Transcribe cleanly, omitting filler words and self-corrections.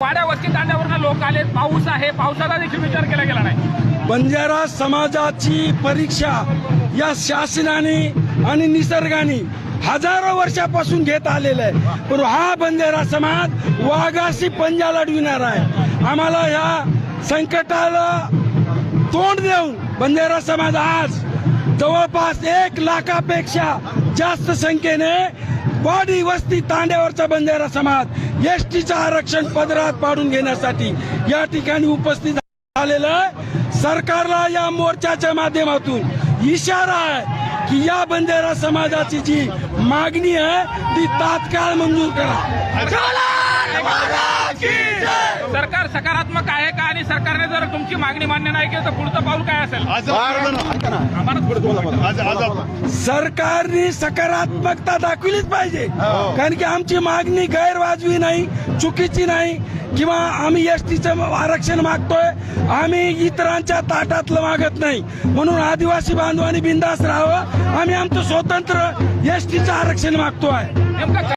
वाड्या वस्ती तांड्यावरनं लोक आले, पाऊस आहे, पावसाचा देखील विचार केला गेला नाही। बंजारा समाजाची परीक्षा या शासनाने आणि निसर्गाने हजारो वर्षापासून घेत आलेला आहे, पण हा बंजारा समाज वाघाशी पंजा लढविणार आहे। आम्हाला या संकटाला तोंड देऊन बंजारा समाज आज जवळपास 1 लाखापेक्षा जास्त संख्येने वाडी वस्ती तांड्यावरचा बंजारा समाज एसटीचं आरक्षण पदरात पाडून घेण्यासाठी या ठिकाणी उपस्थित झालेलं आहे। सरकारला या मोर्चाच्या माध्यमातून इशारा आहे की या बंजारा समाजाची जी मागणी आहे ती तात्काळ मंजूर करा। सरकार सकारात्मक आहे का, आणि सरकारने जर तुमची मागणी मान्य नाही केली तर पुढचं पाऊल काय असेल? सरकारने सकारात्मकता दाखवलीच पाहिजे, कारण की आमची मागणी गैरवाजवी नाही, चुकीची नाही, किंवा आम्ही एसटीचं आरक्षण मागतोय, आम्ही इतरांच्या ताटातलं मागत नाही। म्हणून आदिवासी बांधवांनी बिंदास राहावं, आम्ही आमचं स्वतंत्र एसटीचं आरक्षण मागतोय।